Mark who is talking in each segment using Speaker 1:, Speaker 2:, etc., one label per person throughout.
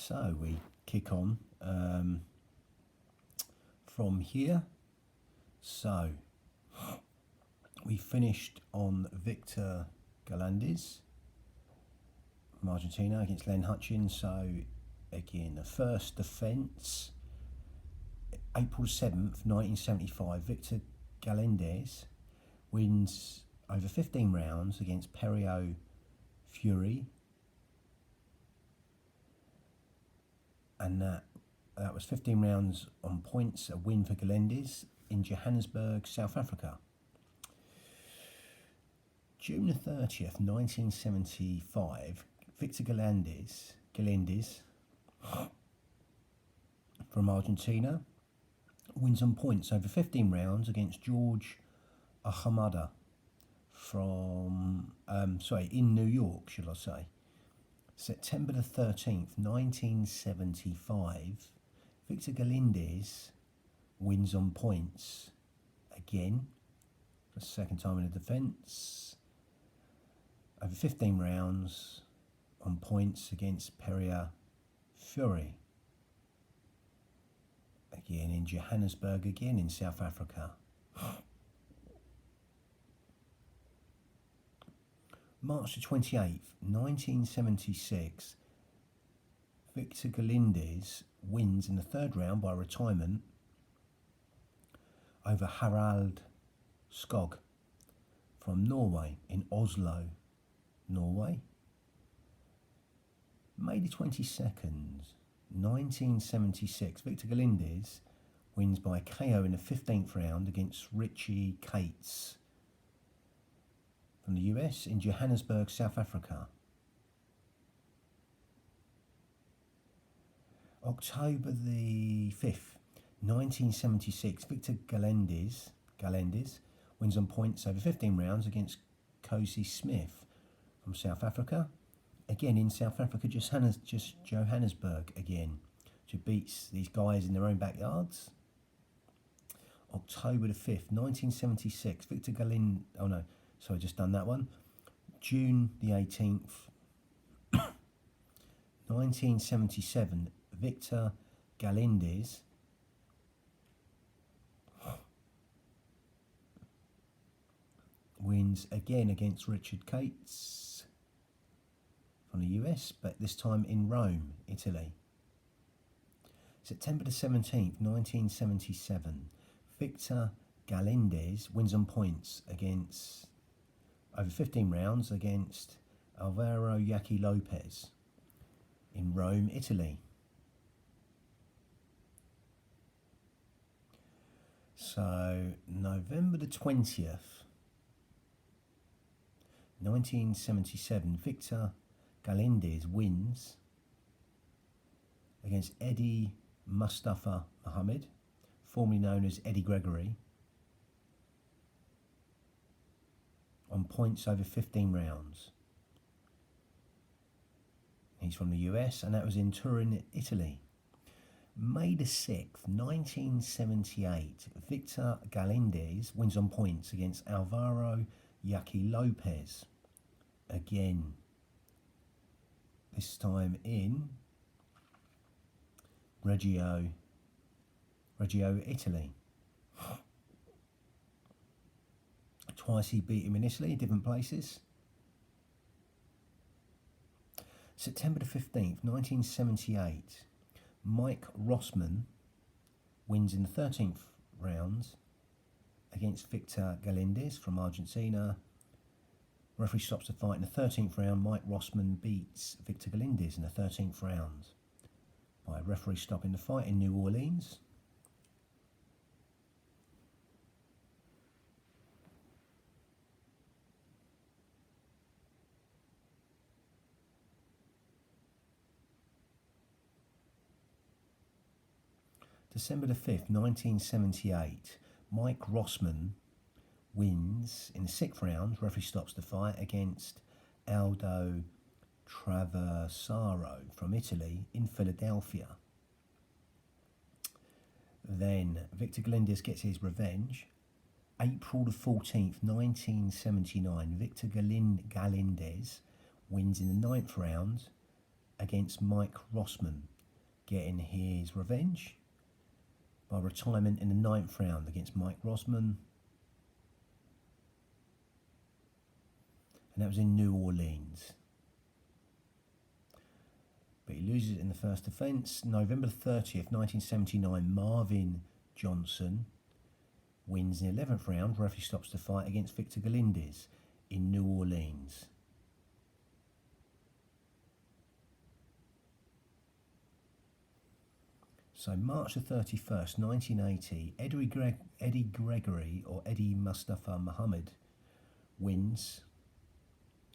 Speaker 1: So we kick on from here. So we finished on Victor Galindez from Argentina against Len Hutchins. So again, the first defence, April 7th, 1975, Victor Galindez wins over 15 rounds against Perio Fury. And that was 15 rounds on points, a win for Galindez in Johannesburg, South Africa. June the 30th, 1975, Victor Galindez from Argentina wins on points over 15 rounds against George Ahmada from, in New York, should I say. September the 13th, 1975, Victor Galindez wins on points again for the second time in the defence over 15 rounds on points against Perio Fury, again in Johannesburg, again in South Africa. March the 28th, 1976, Victor Galindez wins in the third round by retirement over Harald Skog from Norway in Oslo, Norway. May the 22nd, 1976, Victor Galindez wins by KO in the 15th round against Richie Cates from the US in Johannesburg, South Africa. October the 5th, 1976, Victor Galindez wins on points over 15 rounds against Cozy Smith from South Africa. Again in South Africa, just Johannesburg again, who beats these guys in their own backyards. October the 5th, 1976, Victor Galindez, so I just done that one. June the 18th, 1977, Victor Galindez wins again against Richard Cates from the US, but this time in Rome, Italy. September the 17th, 1977, Victor Galindez wins on points against over 15 rounds against Alvaro Yaqui Lopez in Rome, Italy. So November the 20th, 1977, Victor Galindez wins against Eddie Mustafa Muhammad, formerly known as Eddie Gregory, on points over 15 rounds. He's from the US, and that was in Turin, Italy. May the 6th, 1978, Victor Galindez wins on points against Alvaro Yaqui Lopez. Again, this time in Reggio, Italy. Twice he beat him in Italy, different places. September the 15th, 1978, Mike Rossman wins in the 13th rounds against Victor Galindez from Argentina. Referee stops the fight in the 13th round. Mike Rossman beats Victor Galindez in the 13th round by a referee stopping the fight in New Orleans. December the 5th, 1978, Mike Rossman wins in the 6th round. Referee stops the fight against Aldo Traversaro from Italy in Philadelphia. Then Victor Galindez gets his revenge. April the 14th, 1979, Victor Galindez wins in the 9th round against Mike Rossman, getting his revenge by retirement in the 9th round against Mike Rossman. And that was in New Orleans. But he loses in the first defence. November 30th, 1979, Marvin Johnson wins in the 11th round. Referee stops the fight against Victor Galindez in New Orleans. So March the 31st, 1980, Eddie Gregory or Eddie Mustafa Muhammad wins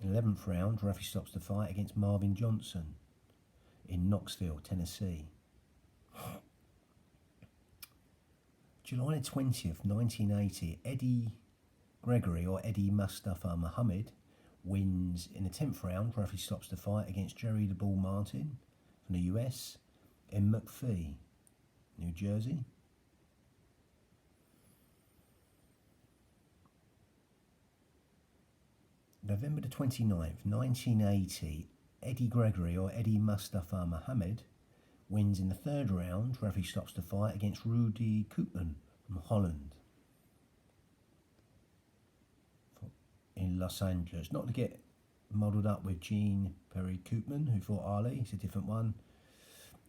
Speaker 1: in the 11th round. Referee stops the fight against Marvin Johnson in Knoxville, Tennessee. July 20th, 1980, Eddie Gregory or Eddie Mustafa Muhammad wins in the 10th round. Referee stops the fight against Jerry the Bull Martin from the US in McPhee, New Jersey. November the 29th, 1980, Eddie Gregory or Eddie Mustafa Muhammad wins in the 3rd round. Referee stops the fight against Rudy Koopman from Holland in Los Angeles. Not to get muddled up with Gene Perry Koopman, who fought Ali. It's a different one,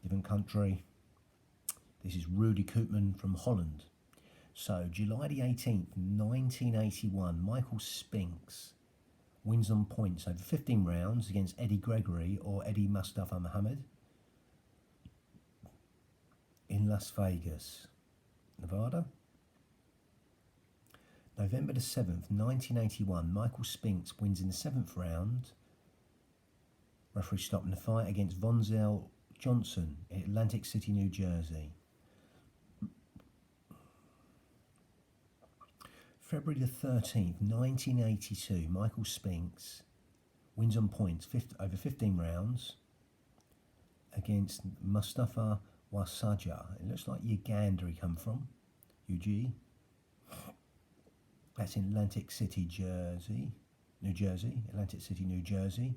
Speaker 1: different country. This is Rudy Koopman from Holland. So, July the 18th, 1981, Michael Spinks wins on points over 15 rounds against Eddie Gregory or Eddie Mustafa Muhammad in Las Vegas, Nevada. November the 7th, 1981, Michael Spinks wins in the 7th round. Referee stopping the fight against Vonzel Johnson in Atlantic City, New Jersey. February the 13th, 1982, Michael Spinks wins on points over 15 rounds against Mustafa Wasaja. It looks like Uganda he come from, UG. That's in Atlantic City, New Jersey, Atlantic City, New Jersey.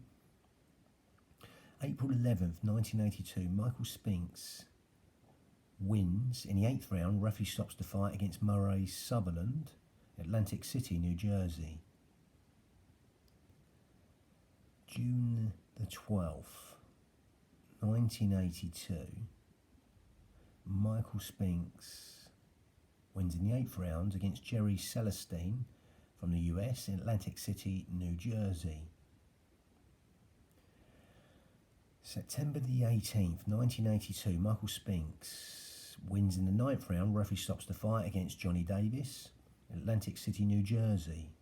Speaker 1: April 11th, 1982, Michael Spinks wins in the 8th round. Referee stops the fight against Murray Sutherland, Atlantic City, New Jersey. June the 12th, 1982, Michael Spinks wins in the 8th round against Jerry Celestine from the US in Atlantic City, New Jersey. September the 18th, 1982, Michael Spinks wins in the 9th round. Referee stops the fight against Johnny Davis, Atlantic City, New Jersey.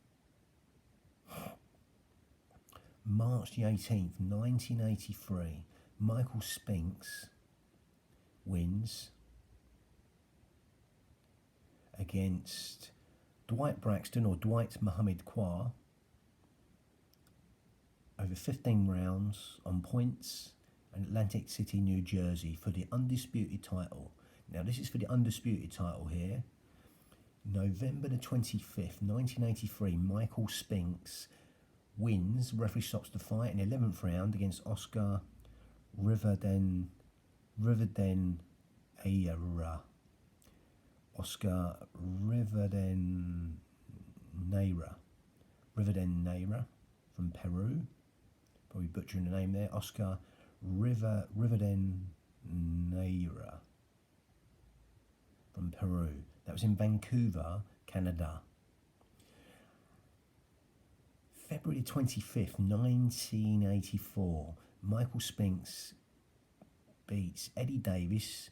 Speaker 1: March the 18th, 1983, Michael Spinks wins against Dwight Braxton or Dwight Muhammad Kwa over 15 rounds on points in Atlantic City, New Jersey for the undisputed title. Now this is for the undisputed title here. November the 25th, 1983, Michael Spinks wins. Referee stops the fight in the 11th round against Oscar Riverden Ayera. Oscar Riverden Neira from Peru. Probably butchering the name there. Oscar Riverden Neira from Peru. That was in Vancouver, Canada. February 25th, 1984, Michael Spinks beats Eddie Davis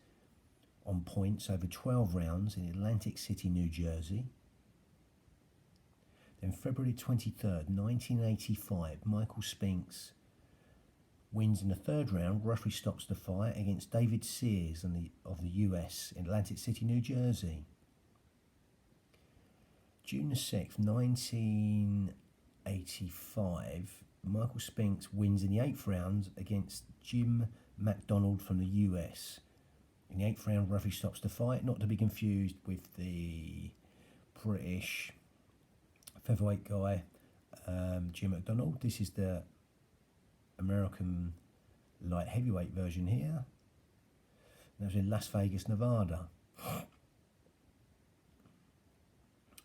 Speaker 1: on points over 12 rounds in Atlantic City, New Jersey. Then February 23rd, 1985, Michael Spinks wins in the 3rd round. Referee stops the fight against David Sears of the US in Atlantic City, New Jersey. June the 6th, 1985, Michael Spinks wins in the 8th round against Jim McDonald from the US. In the 8th round, referee stops the fight, not to be confused with the British featherweight guy, Jim McDonald. This is the American light heavyweight version here. That was in Las Vegas, Nevada.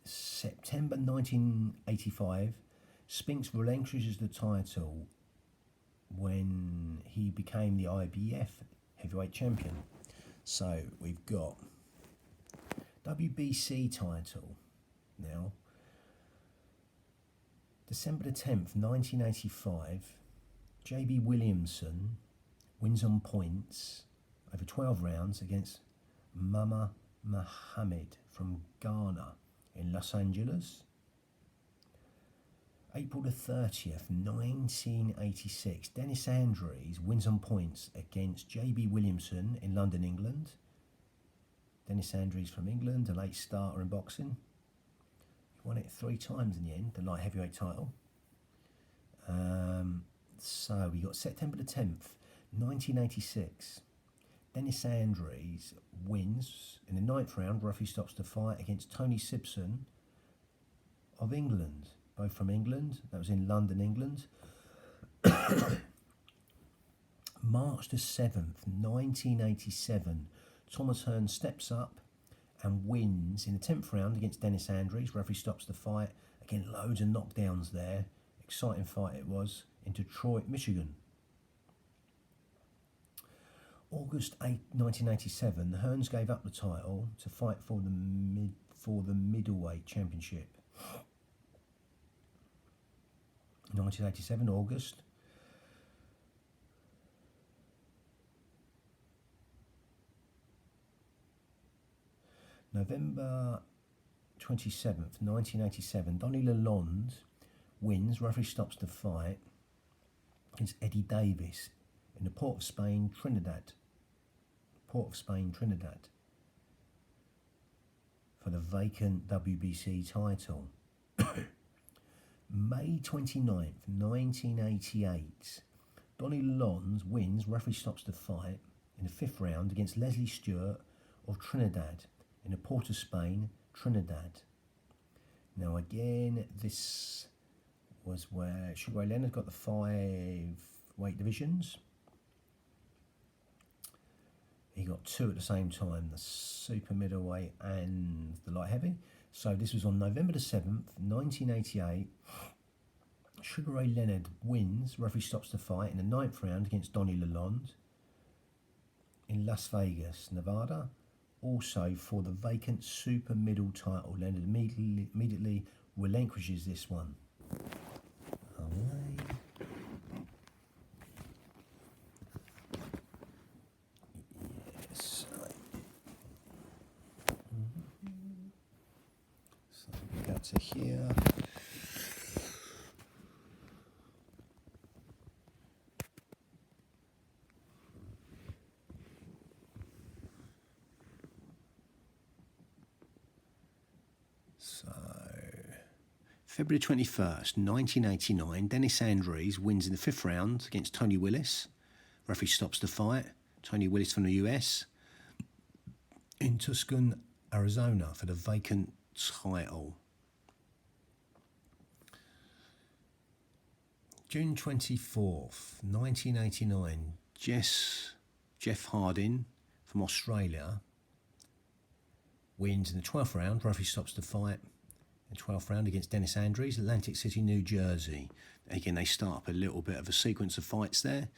Speaker 1: September 1985, Spinks relinquishes the title when he became the IBF heavyweight champion. So we've got WBC title now. December the 10th, 1985, JB Williamson wins on points over 12 rounds against Mama Mohammed from Ghana in Los Angeles. April the 30th, 1986, Dennis Andrews wins on points against JB Williamson in London, England. Dennis Andrews from England, a late starter in boxing. He won it 3 times in the end, the light heavyweight title. So we got September the 10th, 1986. Dennis Andrews wins in the 9th round. Referee stops the fight against Tony Simpson of England. Both from England. That was in London, England. March the 7th, 1987. Thomas Hearn steps up and wins in the 10th round against Dennis Andrews. Referee stops the fight. Again, loads of knockdowns there. Exciting fight it was in Detroit, Michigan. August 8, 1987, Hearns gave up the title to fight for the middleweight championship. 1987, August. November 27th, 1987, Donnie Lalonde wins. Referee stops the fight against Eddie Davis in the Port of Spain, Trinidad. For the vacant WBC title. May 29th, 1988, Donnie Lalonde wins. Referee stops the fight in the 5th round against Leslie Stewart of Trinidad in the Port of Spain, Trinidad. Now again, this was where Sugar Ray Leonard got the 5 weight divisions. He got 2 at the same time, the super middleweight and the light heavy. So this was on November the 7th, 1988. Sugar Ray Leonard wins. Referee stops the fight in the 9th round against Donnie Lalonde in Las Vegas, Nevada. Also for the vacant super middle title. Leonard immediately relinquishes this one. Away. Yes. So we go to here. February 21st, 1989, Dennis Andrews wins in the 5th round against Tony Willis. Referee stops the fight. Tony Willis from the US in Tucson, Arizona for the vacant title. June 24th, 1989, Jeff Hardin from Australia wins in the 12th round. Referee stops the fight. The 12th round against Dennis Andrews, Atlantic City, New Jersey. Again, they start up a little bit of a sequence of fights there.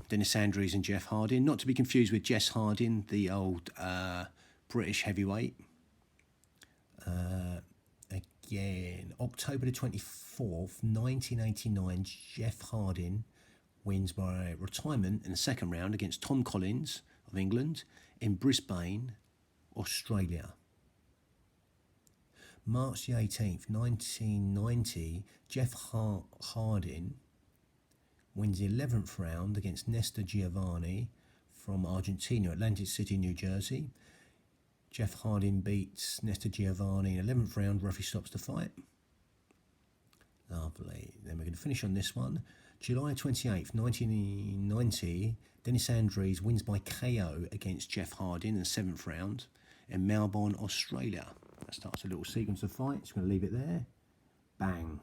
Speaker 1: Dennis Andrews and Jeff Hardin, not to be confused with Jess Hardin, the old British heavyweight. Again, October the 24th, 1989, Jeff Hardin wins by retirement in the 2nd round against Tom Collins of England in Brisbane, Australia. March the 18th, 1990, Jeff Hardin wins the 11th round against Nestor Giovanni from Argentina, Atlantic City, New Jersey. Jeff Hardin beats Nestor Giovanni in the 11th round. Referee stops the fight. Lovely. Then we're going to finish on this one. July 28th, 1990, Dennis Andrews wins by KO against Jeff Hardin in the 7th round in Melbourne, Australia. That starts a little sequence of fights. We're going to leave it there. Bang.